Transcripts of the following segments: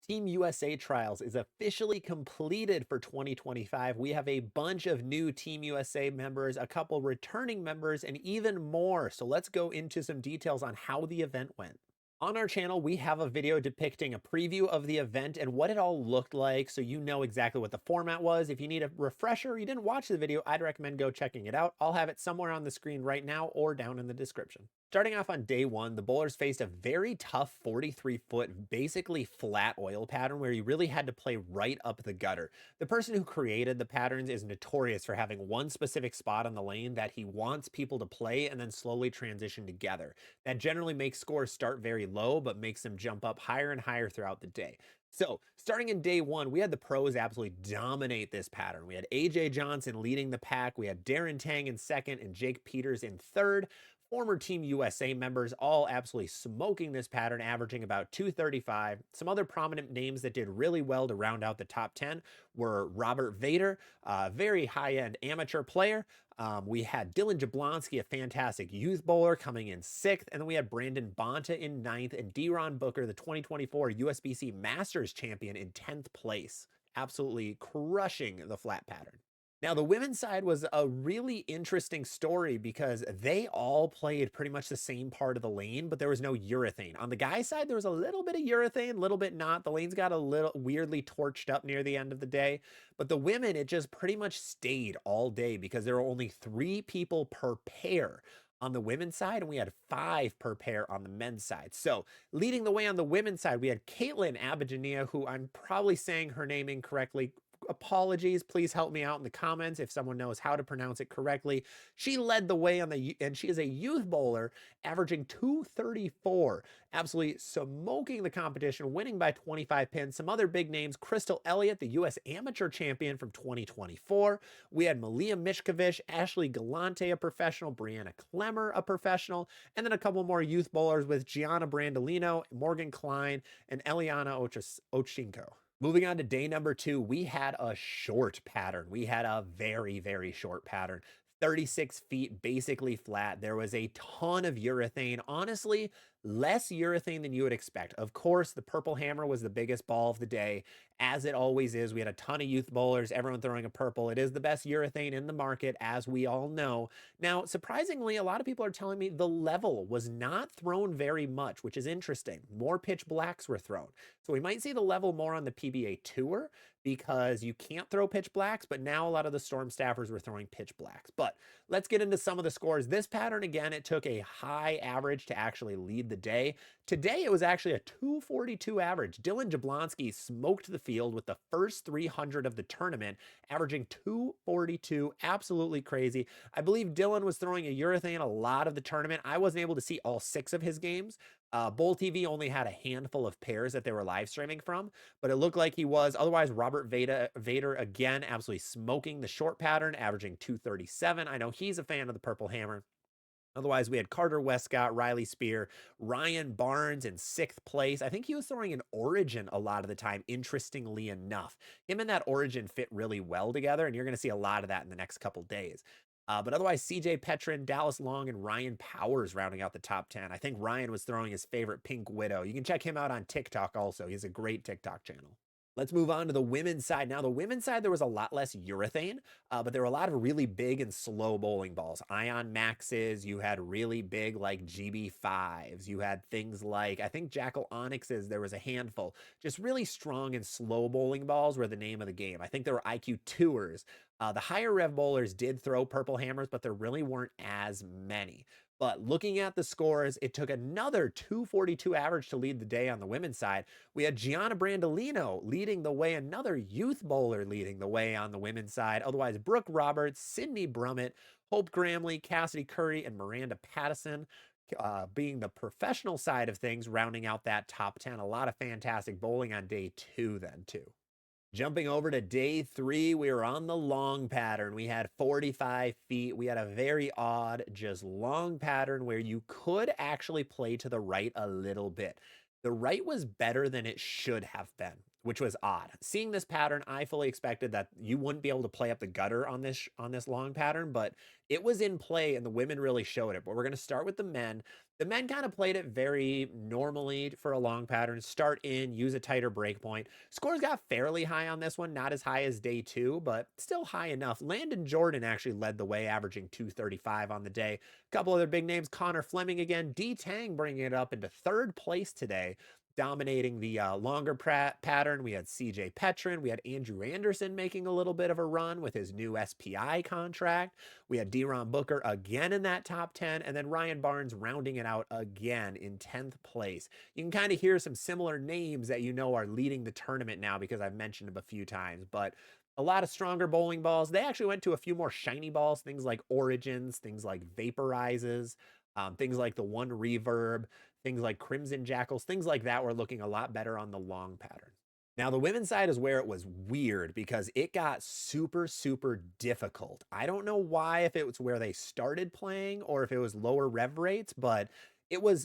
Team USA trials is officially completed for 2025. We have a bunch of new Team USA members, a couple returning members, and even more. So let's go into some details on how the event went. On our channel, we have a video depicting a preview of the event and what it all looked like, so you know exactly what the format was. If you need a refresher, you didn't watch the video, I'd recommend go checking it out. I'll have it somewhere on the screen right now or down in the description. Starting off on day one, the bowlers faced a very tough 43-foot, basically flat oil pattern where you really had to play right up the gutter. The person who created the patterns is notorious for having one specific spot on the lane that he wants people to play and then slowly transition together. That generally makes scores start very low, but makes them jump up higher and higher throughout the day. So, starting in day one, we had the pros absolutely dominate this pattern. We had AJ Johnson leading the pack, we had Darren Tang in second, and Jake Peters in third. Former Team USA members all absolutely smoking this pattern, averaging about 235. Some other prominent names that did really well to round out the top 10 were Robert Vader, a very high end amateur player. We had Dylan Jablonski, a fantastic youth bowler, coming in sixth. And then we had Brandon Bonta in ninth and Deron Booker, the 2024 USBC Masters champion, in 10th place. Absolutely crushing the flat pattern. Now, the women's side was a really interesting story because they all played pretty much the same part of the lane, but there was no urethane. On the guys' side, there was a little bit of urethane, a little bit not. The lanes got a little weirdly torched up near the end of the day, but the women, it just pretty much stayed all day because there were only 3 people per pair on the women's side, and we had 5 per pair on the men's side. So, leading the way on the women's side, we had Caitlin Abidjania, who I'm probably saying her name incorrectly. Apologies, please help me out in the comments if someone knows how to pronounce it correctly. She led the way on and she is a youth bowler, averaging 234, absolutely smoking the competition, winning by 25 pins. Some other big names: Crystal Elliott, the US amateur champion from 2024. We had Malia Mishkovich, Ashley Galante, a professional, Brianna Clemmer, a professional, and then a couple more youth bowlers with Gianna Brandolino, Morgan Klein, and Eliana Ochinko. Moving on to day number 2, we had a short pattern. We had a very, very short pattern. 36 feet, basically flat. There was a ton of urethane. Honestly, less urethane than you would expect. Of course, the purple hammer was the biggest ball of the day, as it always is. We had a ton of youth bowlers, everyone throwing a purple. It is the best urethane in the market, as we all know. Now, surprisingly, a lot of people are telling me the level was not thrown very much, which is interesting. More pitch blacks were thrown. So we might see the level more on the PBA Tour because you can't throw pitch blacks, but now a lot of the Storm staffers were throwing pitch blacks. But let's get into some of the scores. This pattern, again, it took a high average to actually lead the day. Today, it was actually a 242 average. Dylan Jablonski smoked the field with the first 300 of the tournament, averaging 242. Absolutely crazy. I believe Dylan was throwing a urethane a lot of the tournament. I wasn't able to see all 6 of his games. Bowl TV only had a handful of pairs that they were live streaming from, but it looked like he was. Otherwise, Robert Vader, again, absolutely smoking the short pattern, averaging 237. I know he's a fan of the Purple Hammer. Otherwise, we had Carter Westcott, Riley Spear, Ryan Barnes in 6th place. I think he was throwing an Origin a lot of the time, interestingly enough. Him and that Origin fit really well together, and you're going to see a lot of that in the next couple days. But otherwise, CJ Petrin, Dallas Long, and Ryan Powers rounding out the top 10. I think Ryan was throwing his favorite Pink Widow. You can check him out on TikTok also. He has a great TikTok channel. Let's move on to the women's side. Now, the women's side, there was a lot less urethane, but there were a lot of really big and slow bowling balls. Ion Maxes, you had really big like GB5s. You had things like, I think Jackal Onyxes, there was a handful. Just really strong and slow bowling balls were the name of the game. I think there were IQ Tours. The higher rev bowlers did throw purple hammers, but there really weren't as many. But looking at the scores, it took another 242 average to lead the day on the women's side. We had Gianna Brandolino leading the way, another youth bowler leading the way on the women's side. Otherwise, Brooke Roberts, Sydney Brummett, Hope Gramley, Cassidy Curry, and Miranda Pattison being the professional side of things, rounding out that top 10. A lot of fantastic bowling on day 2 then, too. Jumping over to day 3, we were on the long pattern. We had 45 feet. We had a very odd, just long pattern where you could actually play to the right a little bit. The right was better than it should have been. which was odd. Seeing this pattern, I fully expected that you wouldn't be able to play up the gutter on this long pattern, but it was in play and the women really showed it. But we're going to start with the men. The men kind of played it very normally for a long pattern. Start in, use a tighter break point. Scores got fairly high on this one, not as high as day 2, but still high enough. Landon Jordan actually led the way, averaging 235 on the day. A couple other big names, Connor Fleming again, D Tang bringing it up into 3rd place today, dominating the longer pattern. We had CJ Petrin. We had Andrew Anderson making a little bit of a run with his new SPI contract. We had Deron Booker again in that top 10, and then Ryan Barnes rounding it out again in 10th place. You can kind of hear some similar names that you know are leading the tournament now because I've mentioned them a few times, but a lot of stronger bowling balls. They actually went to a few more shiny balls, things like Origins, things like Vaporizes, things like the One Reverb, things like Crimson Jackals, things like that were looking a lot better on the long pattern. Now, the women's side is where it was weird because it got super, super difficult. I don't know why, if it was where they started playing or if it was lower rev rates, but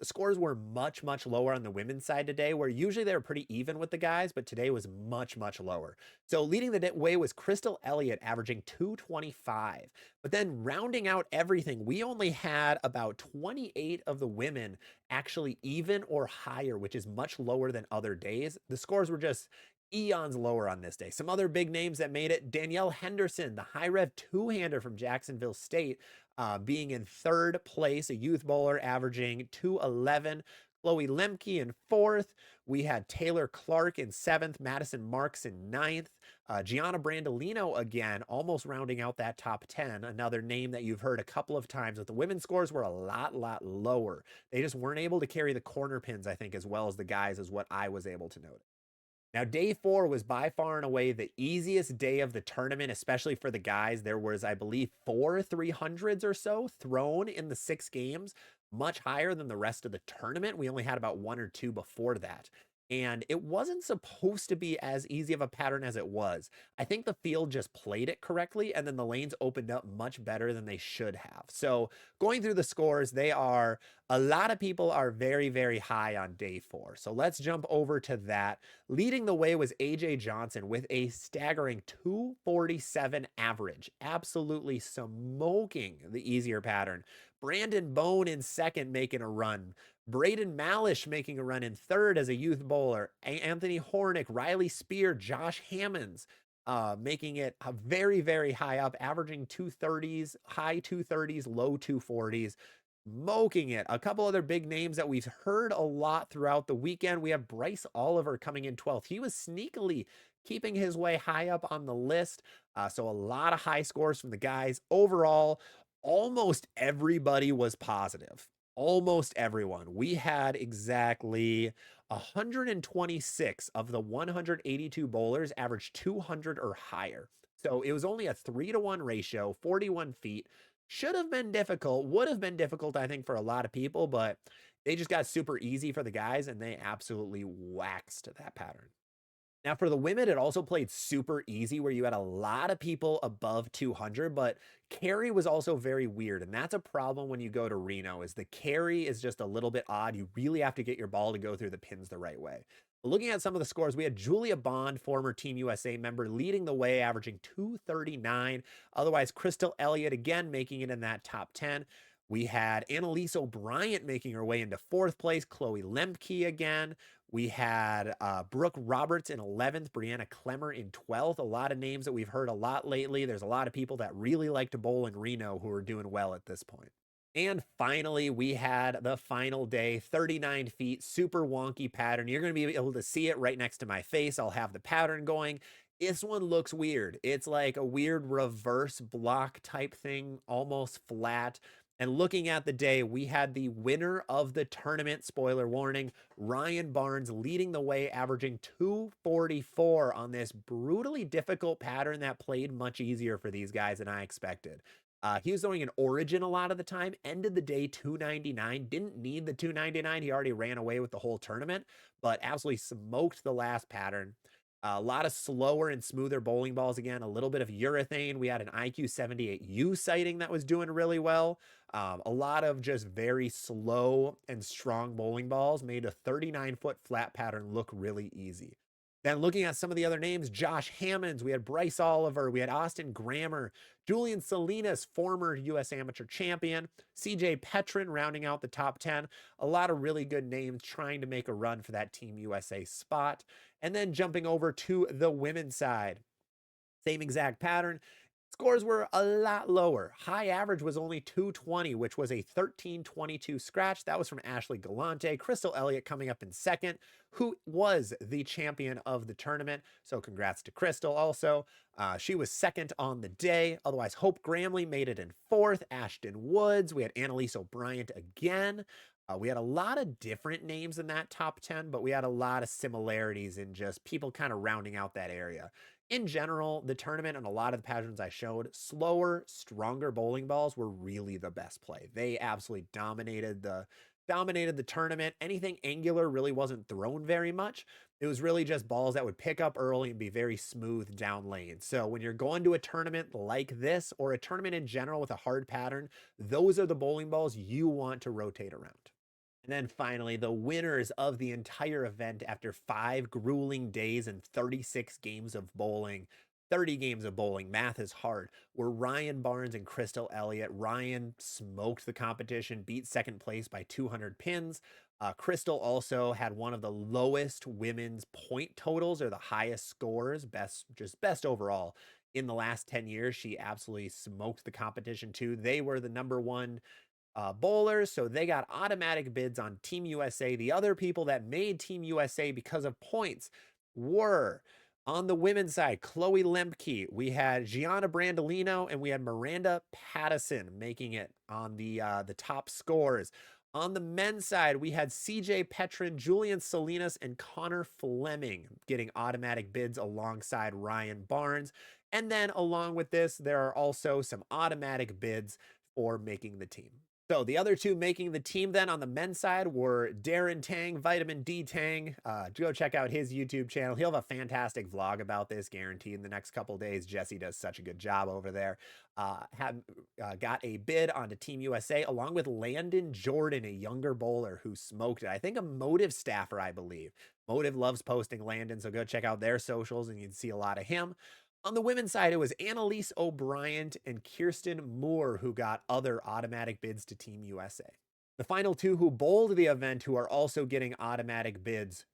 scores were much, much lower on the women's side today, where usually they were pretty even with the guys, but today was much, much lower. So leading the way was Crystal Elliott, averaging 225. But then rounding out everything, we only had about 28 of the women actually even or higher, which is much lower than other days. The scores were just eons lower on this day. Some other big names that made it: Danielle Henderson, the high rev two-hander from Jacksonville State, being in 3rd place, a youth bowler, averaging 211. Chloe Lemke in 4th. We had Taylor Clark in 7th, Madison Marks in 9th. Gianna Brandolino again, almost rounding out that top 10. Another name that you've heard a couple of times, but the women's scores were a lot lower. They just weren't able to carry the corner pins, I think, as well as the guys, is what I was able to note. Now, day 4 was by far and away the easiest day of the tournament, especially for the guys. There was, I believe, 4 300s or so thrown in the 6 games, much higher than the rest of the tournament. We only had about 1 or 2 before that. And it wasn't supposed to be as easy of a pattern as it was. I think the field just played it correctly, and then the lanes opened up much better than they should have. So going through the scores, a lot of people are very, very high on day 4. So let's jump over to that. Leading the way was AJ Johnson with a staggering 247 average, absolutely smoking the easier pattern. Brandon Bone in 2nd, making a run. Braden Malish making a run in 3rd as a youth bowler. Anthony Hornick, Riley Spear, Josh Hammonds making it a very, very high up, averaging 230s, high 230s, low 240s. Smoking it. A couple other big names that we've heard a lot throughout the weekend. We have Bryce Oliver coming in 12th. He was sneakily keeping his way high up on the list. So a lot of high scores from the guys. Overall, almost everybody was positive. Almost everyone. We had exactly 126 of the 182 bowlers average 200 or higher. So it was only a 3-to-1 ratio, 41 feet. Should have been difficult, would have been difficult, I think, for a lot of people, but they just got super easy for the guys and they absolutely waxed that pattern. Now, for the women, it also played super easy, where you had a lot of people above 200, but carry was also very weird. And that's a problem when you go to Reno, is the carry is just a little bit odd. You really have to get your ball to go through the pins the right way. Looking at some of the scores, we had Julia Bond, former Team USA member, leading the way, averaging 239. Otherwise, Crystal Elliott again making it in that top 10. We had Annalise O'Brien making her way into 4th place. Chloe Lemke again. We had Brooke Roberts in 11th, Brianna Clemmer in 12th. A lot of names that we've heard a lot lately. There's a lot of people that really like to bowl in Reno who are doing well at this point. And finally, we had the final day, 39 feet, super wonky pattern. You're going to be able to see it right next to my face. I'll have the pattern going. This one looks weird. It's like a weird reverse block type thing, almost flat. And looking at the day, we had the winner of the tournament, spoiler warning, Ryan Barnes, leading the way, averaging 244 on this brutally difficult pattern that played much easier for these guys than I expected. He was throwing an Origin a lot of the time, ended the day 299, didn't need the 299. He already ran away with the whole tournament, but absolutely smoked the last pattern. A lot of slower and smoother bowling balls again, a little bit of urethane. We had an IQ 78U sighting that was doing really well. A lot of just very slow and strong bowling balls made a 39-foot flat pattern look really easy. Then looking at some of the other names, Josh Hammonds, we had Bryce Oliver, we had Austin Grammer, Julian Salinas, former U.S. amateur champion, CJ Petrin rounding out the top 10. A lot of really good names trying to make a run for that Team USA spot. And then jumping over to the women's side, same exact pattern. Scores were a lot lower. High average was only 220, which was a 1322 scratch. That was from Ashley Galante. Crystal Elliott coming up in second, who was the champion of the tournament. So congrats to Crystal also. She was second on the day. Otherwise, Hope Gramley made it in fourth. Ashton Woods. We had Annalise O'Brien again. We had a lot of different names in that top 10, but we had a lot of similarities in just people kind of rounding out that area. In general, the tournament and a lot of the patterns I showed, slower, stronger bowling balls were really the best play. They absolutely dominated the tournament. Anything angular really wasn't thrown very much. It was really just balls that would pick up early and be very smooth down lane. So when you're going to a tournament like this, or a tournament in general with a hard pattern, those are the bowling balls you want to rotate around. And then finally, the winners of the entire event after 5 grueling days and 36 games of bowling, 30 games of bowling, math is hard, were Ryan Barnes and Crystal Elliott. Ryan smoked the competition, beat second place by 200 pins. Crystal also had one of the lowest women's point totals, or the highest scores, best overall in the last 10 years. She absolutely smoked the competition too. They were the number one bowlers, so they got automatic bids on Team USA. The other people that made Team USA because of points were, on the women's side, Chloe Lemke. We had Gianna Brandolino and we had Miranda Pattison making it on the top scores. On the men's side, we had CJ Petrin, Julian Salinas, and Connor Fleming getting automatic bids alongside Ryan Barnes. And then along with this, there are also some automatic bids for making the team. So the other two making the team then on the men's side were Darren Tang, Vitamin D Tang. Go check out his YouTube channel. He'll have a fantastic vlog about this, guaranteed, in the next couple days. Jesse does such a good job over there. Got a bid onto Team USA along with Landon Jordan, a younger bowler who smoked it. I think a Motive staffer, I believe. Motive loves posting Landon, so go check out their socials and you can see a lot of him. On the women's side, it was Annalise O'Brien and Kirsten Moore who got other automatic bids to Team USA. The final two who bowled the event, who are also getting automatic bids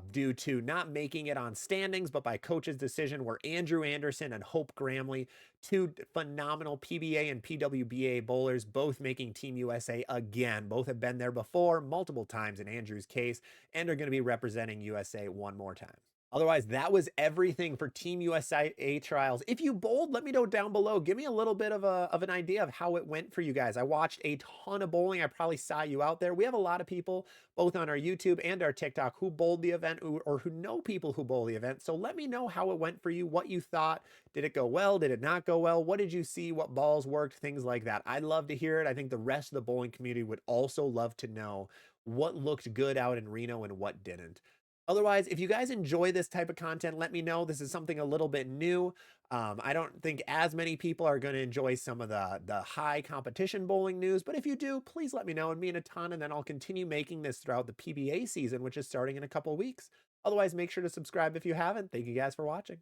due to not making it on standings, but by coach's decision, were Andrew Anderson and Hope Gramley, two phenomenal PBA and PWBA bowlers, both making Team USA again. Both have been there before, multiple times in Andrew's case, and are going to be representing USA one more time. Otherwise, that was everything for Team USA trials. If you bowled, let me know down below. Give me a little bit of an idea of how it went for you guys. I watched a ton of bowling. I probably saw you out there. We have a lot of people, both on our YouTube and our TikTok, who bowled the event or who know people who bowl the event. So let me know how it went for you, what you thought. Did it go well? Did it not go well? What did you see? What balls worked? Things like that. I'd love to hear it. I think the rest of the bowling community would also love to know what looked good out in Reno and what didn't. Otherwise, if you guys enjoy this type of content, let me know. This is something a little bit new. I don't think as many people are going to enjoy some of the high competition bowling news, but if you do, please let me know. It'd mean a ton, and then I'll continue making this throughout the PBA season, which is starting in a couple weeks. Otherwise, make sure to subscribe if you haven't. Thank you guys for watching.